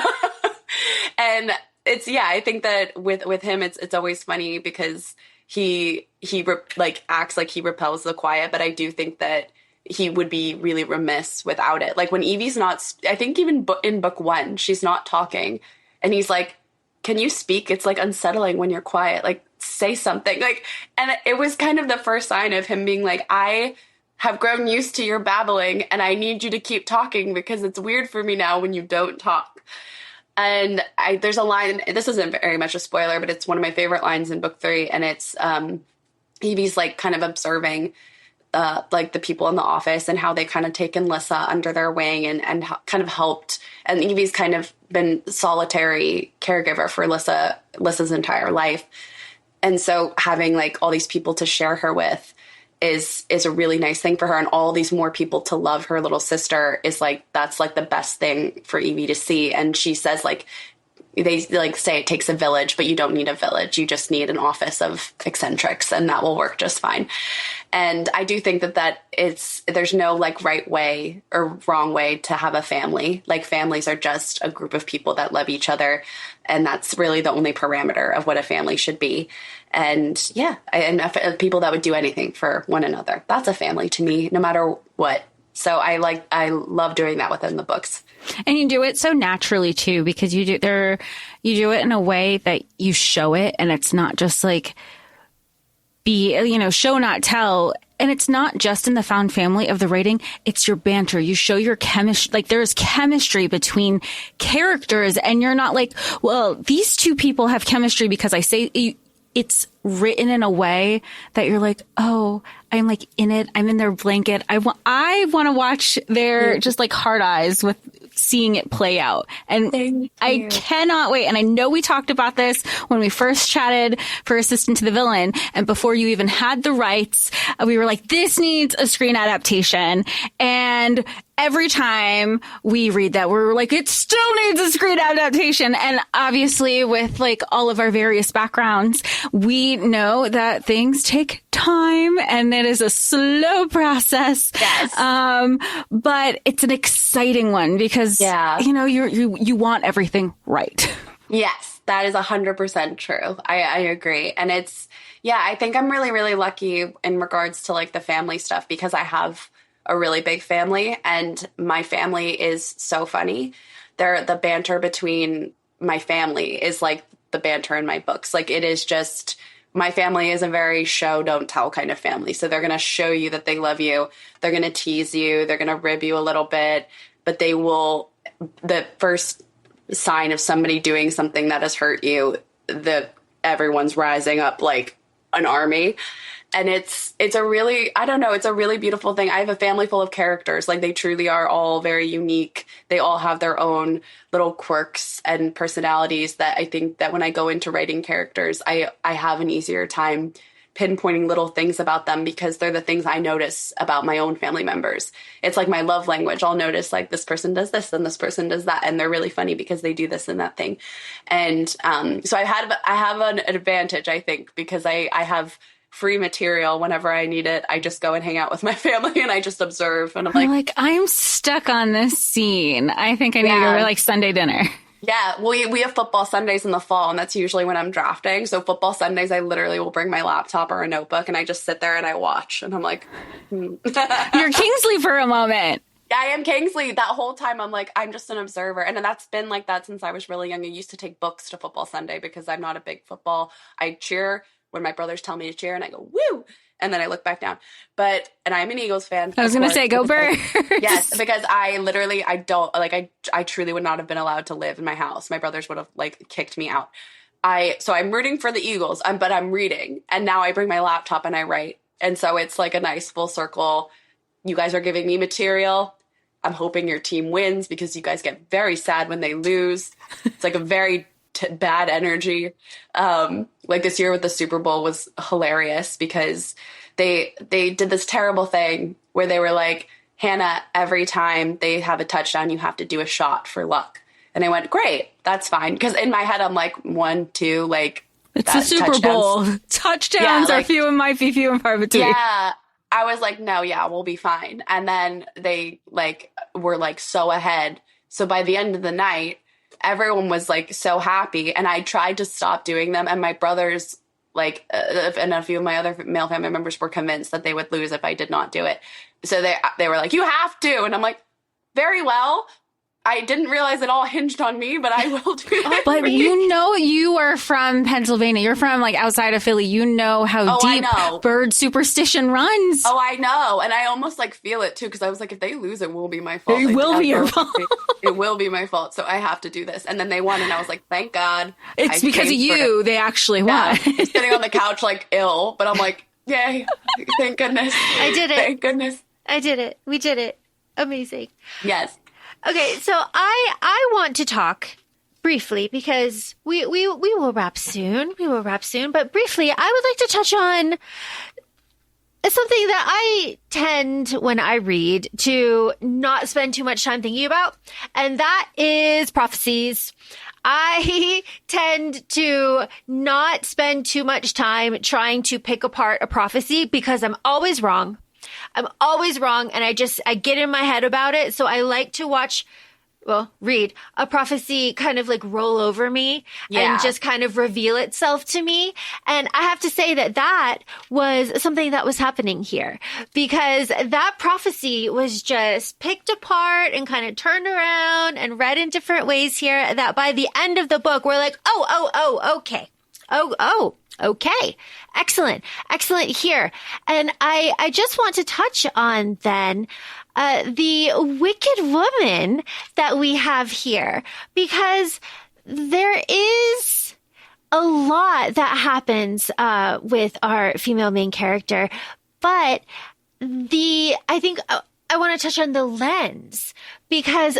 And it's, yeah, I think that with him, it's always funny because he like acts like he repels the quiet, but I do think that he would be really remiss without it. Like when Evie's not, I think even in book 1, she's not talking and he's like, can you speak? It's like unsettling when you're quiet, like say something. Like, and it was kind of the first sign of him being like, I have grown used to your babbling and I need you to keep talking because it's weird for me now when you don't talk. And there's a line, this isn't very much a spoiler, but it's one of my favorite lines in book 3. And it's Evie's like kind of observing like the people in the office and how they kind of taken Lissa under their wing and kind of helped. And Evie's kind of been solitary caregiver for Lissa's entire life. And so having like all these people to share her with is a really nice thing for her. And all these more people to love her little sister is like, that's like the best thing for Evie to see. And she says like, they like say it takes a village, but you don't need a village. You just need an office of eccentrics and that will work just fine. And I do think that there's no like right way or wrong way to have a family. Like families are just a group of people that love each other. And that's really the only parameter of what a family should be. And yeah, and people that would do anything for one another. That's a family to me, no matter what. So I love doing that within the books. And you do it so naturally too, because you do it in a way that you show it, and it's not just like show not tell. And it's not just in the found family of the writing, it's your banter. You show your chemistry, like there's chemistry between characters, and you're not like, well, these two people have chemistry because I say it's written in a way that you're like, oh, I'm like in it. I'm in their blanket. I want to watch their just like hard eyes with seeing it play out. And I cannot wait. And I know we talked about this when we first chatted for Assistant to the Villain. And before you even had the rights, we were like, this needs a screen adaptation. And every time we read that, we're like, it still needs a screen adaptation. And obviously with like all of our various backgrounds, we know that things take time and it is a slow process. Yes. But it's an exciting one because, you want everything right. Yes, that is 100% true. I agree. And it's, I think I'm really, really lucky in regards to like the family stuff because I have a really big family and my family is so funny. The banter between my family is like the banter in my books. Like it is just, my family is a very show, don't tell kind of family. So they're going to show you that they love you. They're going to tease you. They're going to rib you a little bit, but they will, the first sign of somebody doing something that has hurt you, everyone's rising up like an army. And it's a really, I don't know, it's a really beautiful thing. I have a family full of characters. Like they truly are all very unique. They all have their own little quirks and personalities that I think that when I go into writing characters, I have an easier time pinpointing little things about them because they're the things I notice about my own family members. It's like my love language. I'll notice like this person does this and this person does that. And they're really funny because they do this and that thing. And so I have an advantage, I think, because I have free material whenever I need it. I just go and hang out with my family and I just observe. And I'm like, I'm stuck on this scene. I think I need to go to like Sunday dinner. Yeah, we have football Sundays in the fall, and that's usually when I'm drafting. So football Sundays, I literally will bring my laptop or a notebook, and I just sit there and I watch. And I'm like, You're Kingsley for a moment. Yeah, I am Kingsley. That whole time, I'm like, I'm just an observer. And that's been like that since I was really young. I used to take books to football Sunday because I'm not a big football. I cheer when my brothers tell me to cheer, and I go, woo! And then I look back down. And I'm an Eagles fan. I was going to say, go Birds. Yes, because I truly would not have been allowed to live in my house. My brothers would have kicked me out. So I'm rooting for the Eagles, but I'm reading. And now I bring my laptop and I write. And so it's like a nice full circle. You guys are giving me material. I'm hoping your team wins because you guys get very sad when they lose. It's like a very bad energy. This year with the Super Bowl was hilarious because they did this terrible thing where they were like, Hannah, every time they have a touchdown, you have to do a shot for luck. And I went, great, that's fine. Because in my head, I'm like, 1, 2, it's the Super Bowl. Touchdowns are might be few and far between. Yeah. I was like, no, yeah, we'll be fine. And then they were so ahead. So by the end of the night, everyone was so happy. And I tried to stop doing them. And my brothers, and a few of my other male family members were convinced that they would lose if I did not do it. So they were like, you have to. And I'm like, very well. I didn't realize it all hinged on me, but I will do it. But you are from Pennsylvania. You're from outside of Philly. You know how deep bird superstition runs. Oh, I know. And I almost feel it too, because I was like, if they lose, it will be my fault. It will be your fault. It will be my fault. So I have to do this. And then they won. And I was like, thank God. It's because of you. They actually won. Yeah. I'm sitting on the couch ill, but I'm like, yay. Thank goodness. I did it. Thank goodness. I did it. We did it. Amazing. Yes. Okay, so I want to talk briefly because we will wrap soon. We will wrap soon, but briefly, I would like to touch on something that I tend, when I read, to not spend too much time thinking about, and that is prophecies. I tend to not spend too much time trying to pick apart a prophecy because I'm always wrong. I'm always wrong, and I get in my head about it. So I like to read a prophecy kind of roll over me and just kind of reveal itself to me. And I have to say that was something that was happening here, because that prophecy was just picked apart and kind of turned around and read in different ways here, that by the end of the book, we're like, okay. Okay. Excellent here. And I just want to touch on then the wicked woman that we have here, because there is a lot that happens with our female main character, but I think I want to touch on the lens, because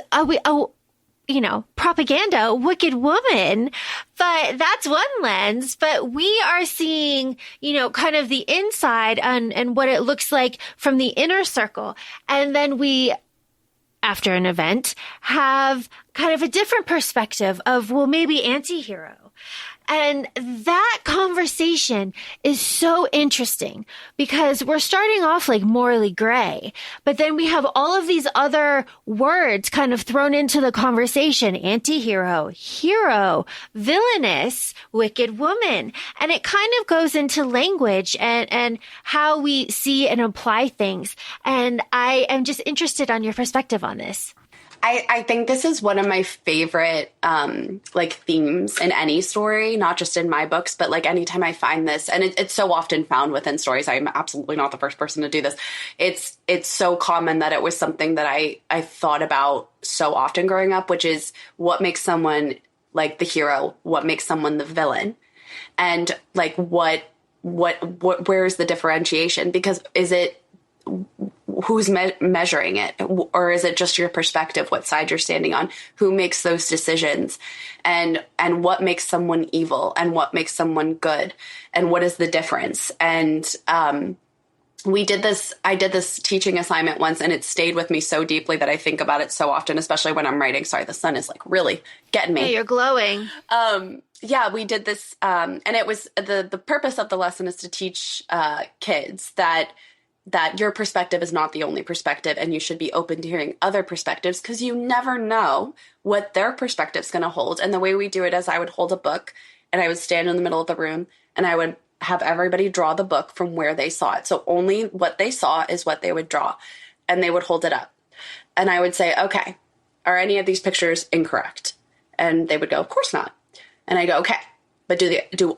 propaganda, wicked woman, but that's one lens. But we are seeing, kind of the inside and what it looks like from the inner circle. And then we, after an event, have kind of a different perspective of, maybe anti-hero. And that conversation is so interesting, because we're starting off morally gray, but then we have all of these other words kind of thrown into the conversation: anti-hero, hero, villainous, wicked woman. And it kind of goes into language and how we see and apply things. And I am just interested on your perspective on this. I think this is one of my favorite, themes in any story, not just in my books, but anytime I find this, and it's so often found within stories. I'm absolutely not the first person to do this. It's so common that it was something that I thought about so often growing up, which is what makes someone the hero, what makes someone the villain, and where's the differentiation? Because is it, who's measuring it, or is it just your perspective, what side you're standing on, who makes those decisions, and what makes someone evil and what makes someone good, and what is the difference? And I did this teaching assignment once, and it stayed with me so deeply that I think about it so often, especially when I'm writing. Sorry, the sun is really getting me. Hey, you're glowing. We did this, and it was the purpose of the lesson is to teach kids that your perspective is not the only perspective, and you should be open to hearing other perspectives, because you never know what their perspective is going to hold. And the way we do it is I would hold a book, and I would stand in the middle of the room, and I would have everybody draw the book from where they saw it. So only what they saw is what they would draw, and they would hold it up. And I would say, okay, are any of these pictures incorrect? And they would go, of course not. And I go, okay, but do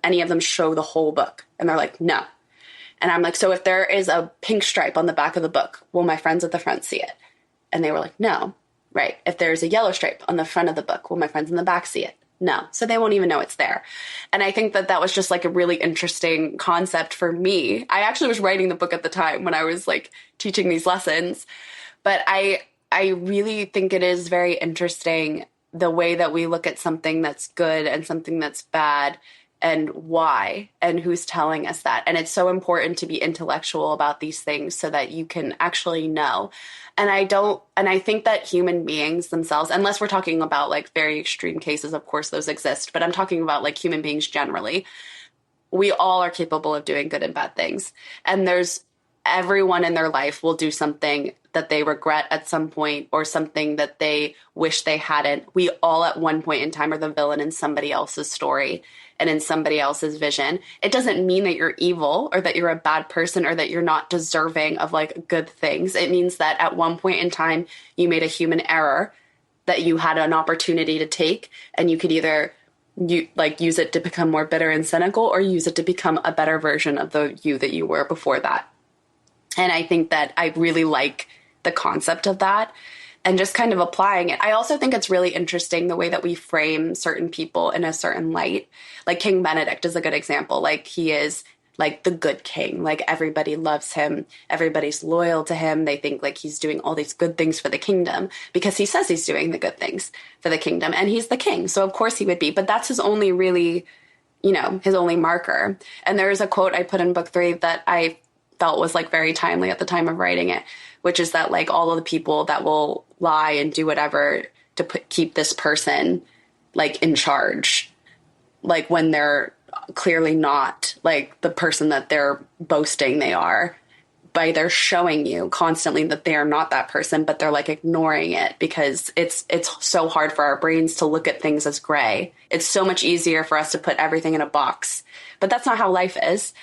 any of them show the whole book? And they're like, no. And I'm like, so if there is a pink stripe on the back of the book, will my friends at the front see it? And they were like, no. Right. If there's a yellow stripe on the front of the book, will my friends in the back see it? No. So they won't even know it's there. And I think that was just like a really interesting concept for me. I actually was writing the book at the time when I was like teaching these lessons. But I really think it is very interesting the way that we look at something that's good and something that's bad, and why, and who's telling us that. And it's so important to be intellectual about these things so that you can actually know. And I think that human beings themselves, unless we're talking about like very extreme cases, of course those exist, but I'm talking about like human beings generally, we all are capable of doing good and bad things. And everyone in their life will do something that they regret at some point, or something that they wish they hadn't. We all at one point in time are the villain in somebody else's story and in somebody else's vision. It doesn't mean that you're evil or that you're a bad person or that you're not deserving of like good things. It means that at one point in time, you made a human error that you had an opportunity to take, and you could either use it to become more bitter and cynical, or use it to become a better version of the you that you were before that. And I think that I really like the concept of that and just kind of applying it. I also think it's really interesting the way that we frame certain people in a certain light. Like King Benedict is a good example. Like he is like the good king. Like everybody loves him. Everybody's loyal to him. They think like he's doing all these good things for the kingdom because he says he's doing the good things for the kingdom, and he's the king. So of course he would be, but that's his only really, his only marker. And there is a quote I put in book 3 that I felt was like very timely at the time of writing it, which is that like all of the people that will lie and do whatever to keep this person like in charge, like when they're clearly not like the person that they're boasting they are, by they're showing you constantly that they are not that person, but they're like ignoring it because it's so hard for our brains to look at things as gray. It's so much easier for us to put everything in a box, but that's not how life is.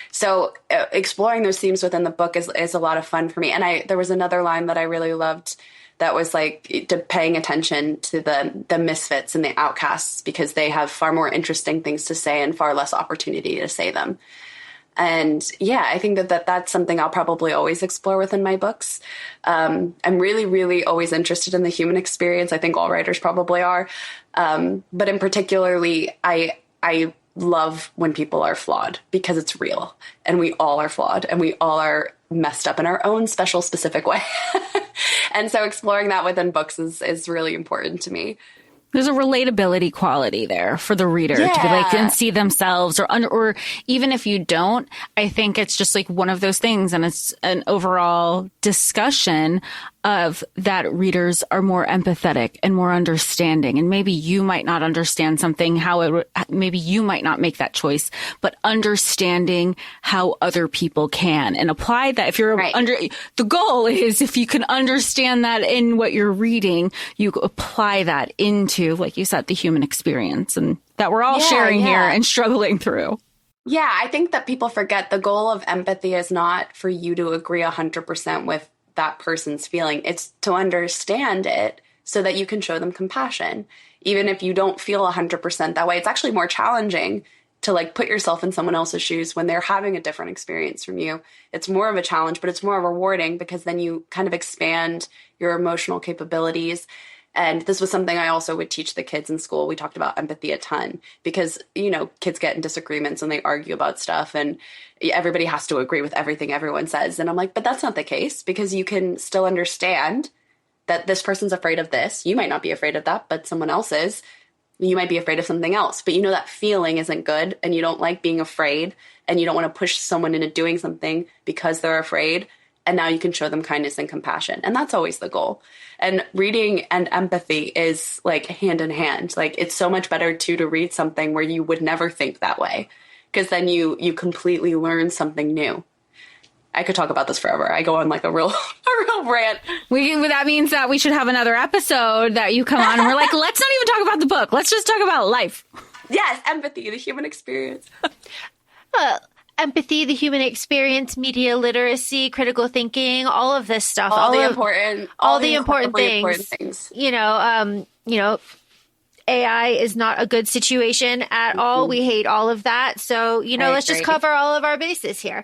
So exploring those themes within the book is a lot of fun for me. And there was another line that I really loved that was like paying attention to the misfits and the outcasts, because they have far more interesting things to say and far less opportunity to say them. And yeah, I think that's something I'll probably always explore within my books. I'm really, really always interested in the human experience. I think all writers probably are. But in particularly, I love when people are flawed, because it's real, and we all are flawed, and we all are messed up in our own special, specific way. And so exploring that within books is really important to me. There's a relatability quality there for the reader to be like and see themselves, or even if you don't, I think it's just like one of those things. And it's an overall discussion of that readers are more empathetic and more understanding. And maybe you might not understand something, maybe you might not make that choice, but understanding how other people can and apply that. If you're the goal is if you can understand that in what you're reading, you apply that into, like you said, the human experience, and that we're all sharing here and struggling through. Yeah, I think that people forget the goal of empathy is not for you to agree 100% with that person's feeling. It's to understand it so that you can show them compassion. Even if you don't feel 100% that way, it's actually more challenging to like put yourself in someone else's shoes when they're having a different experience from you. It's more of a challenge, but it's more rewarding because then you kind of expand your emotional capabilities. And this was something I also would teach the kids in school. We talked about empathy a ton because, kids get in disagreements and they argue about stuff, and everybody has to agree with everything everyone says. And I'm like, but that's not the case, because you can still understand that this person's afraid of this. You might not be afraid of that, but someone else is. You might be afraid of something else, but that feeling isn't good, and you don't like being afraid, and you don't want to push someone into doing something because they're afraid. And now you can show them kindness and compassion. And that's always the goal. And reading and empathy is like hand in hand. Like it's so much better to read something where you would never think that way, because then you completely learn something new. I could talk about this forever. I go on like a real rant. That means that we should have another episode that you come on and we're like, let's not even talk about the book. Let's just talk about life. Yes, empathy, the human experience. Empathy, the human experience, media literacy, critical thinking, all of this stuff. All the important things. AI is not a good situation at all. We hate all of that. So, let's just cover all of our bases here.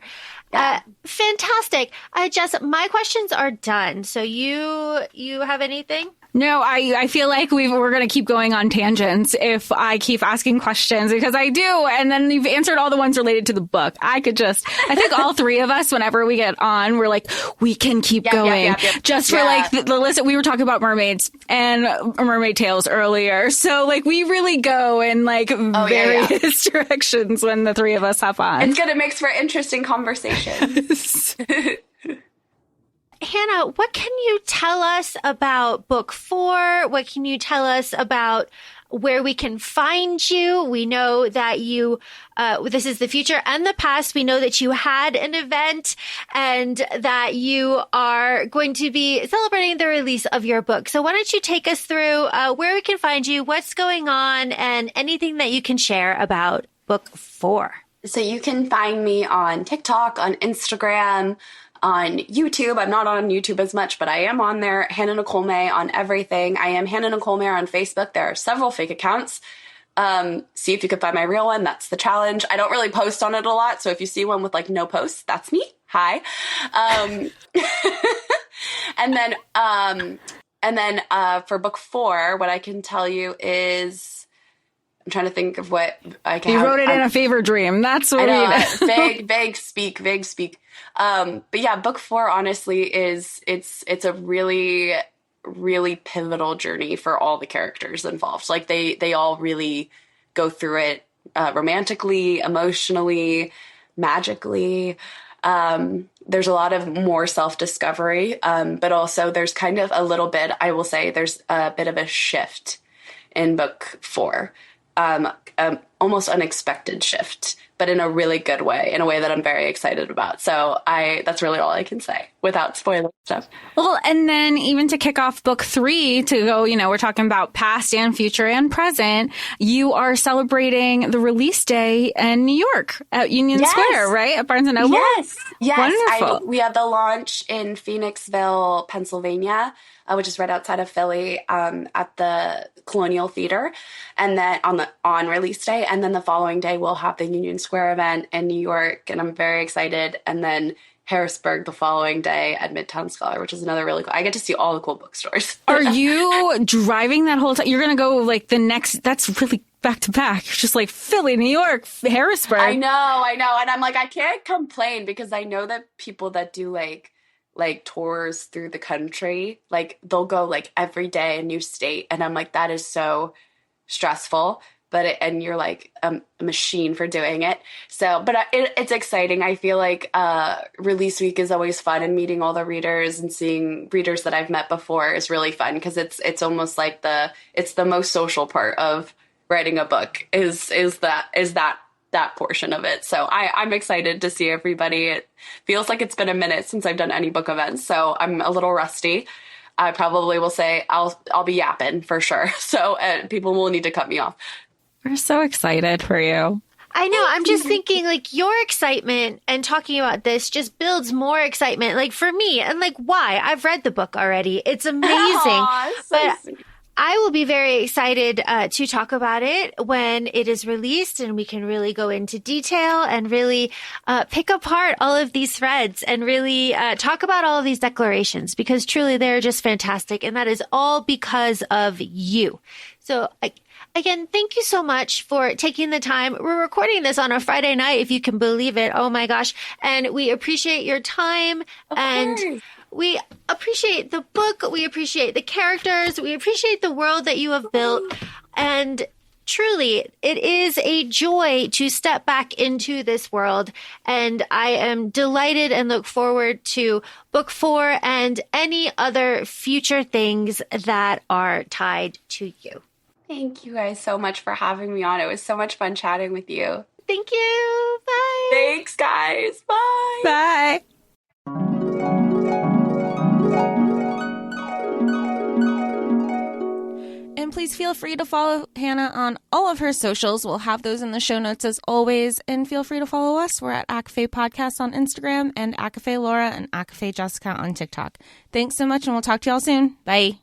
Yeah. Fantastic. Jess, my questions are done. So you have anything? No, I feel like we're going to keep going on tangents if I keep asking questions, because I do. And then you've answered all the ones related to the book. I think all three of us, whenever we get on, we're like, we can keep going. Just for like the list. We were talking about mermaids and mermaid tales earlier. So like we really go in like various directions when the three of us hop on. It's going to make for interesting conversations. Hannah, what can you tell us about book 4? What can you tell us about where we can find you? We know that you, this is the future and the past. We know that you had an event and that you are going to be celebrating the release of your book. So why don't you take us through where we can find you, what's going on, and anything that you can share about book 4. So you can find me on TikTok, on Instagram, on YouTube. I'm not on YouTube as much, but I am on there. Hannah Nicole Maehrer on everything. I am Hannah Nicole Maehrer on Facebook. There are several fake accounts. See if you can find my real one. That's the challenge. I don't really post on it a lot. So if you see one with like no posts, that's me. Hi. And then for book 4, what I can tell you is, I'm trying to think of what I can. You wrote it in a fever dream. That's what I know. Vague speak. But yeah, book 4 honestly it's a really, really pivotal journey for all the characters involved. Like they all really go through it romantically, emotionally, magically. There's a lot of more self-discovery, but also there's kind of a little bit, I will say, there's a bit of a shift in book 4. Almost unexpected shift, but in a really good way, in a way that I'm very excited about. So that's really all I can say without spoiling stuff. Well, and then even to kick off book 3 to go, we're talking about past and future and present. You are celebrating the release day in New York at Union Square, right? At Barnes & Noble? Yes. Wonderful. We have the launch in Phoenixville, Pennsylvania, which is right outside of Philly, at the Colonial Theater, and then on release day, and then the following day we'll have the Union Square event in New York, and I'm very excited. And then Harrisburg the following day at Midtown Scholar, which is another really cool. I get to see all the cool bookstores. Are you driving that whole time? You're going to go like the next? That's really back to back. Just like Philly, New York, Harrisburg. I know, and I'm like, I can't complain because I know that people that do like tours through the country, like they'll go like every day a new state, and I'm like, that is so stressful, and you're like a machine for doing it. So but it's exciting. I feel like release week is always fun, and meeting all the readers and seeing readers that I've met before is really fun, because it's almost like it's the most social part of writing a book is that portion of it. So I'm excited to see everybody. It feels like it's been a minute since I've done any book events, so I'm a little rusty. I probably will say I'll be yapping for sure. So people will need to cut me off. We're so excited for you. I know. I'm just thinking like your excitement and talking about this just builds more excitement. Like for me, and like why? I've read the book already. It's amazing. But I will be very excited to talk about it when it is released, and we can really go into detail and really pick apart all of these threads and really talk about all of these declarations, because truly they're just fantastic. And that is all because of you. So again, thank you so much for taking the time. We're recording this on a Friday night, if you can believe it. Oh my gosh. And we appreciate your time. We appreciate the book. We appreciate the characters. We appreciate the world that you have built. And truly, it is a joy to step back into this world. And I am delighted and look forward to book 4 and any other future things that are tied to you. Thank you guys so much for having me on. It was so much fun chatting with you. Thank you. Bye. Thanks, guys. Bye. Bye. And please feel free to follow Hannah on all of her socials. We'll have those in the show notes as always. And feel free to follow us. We're at ACOFAE Podcast on Instagram, and ACOFAE Laura and ACOFAE Jessica on TikTok. Thanks so much, and we'll talk to y'all soon. Bye.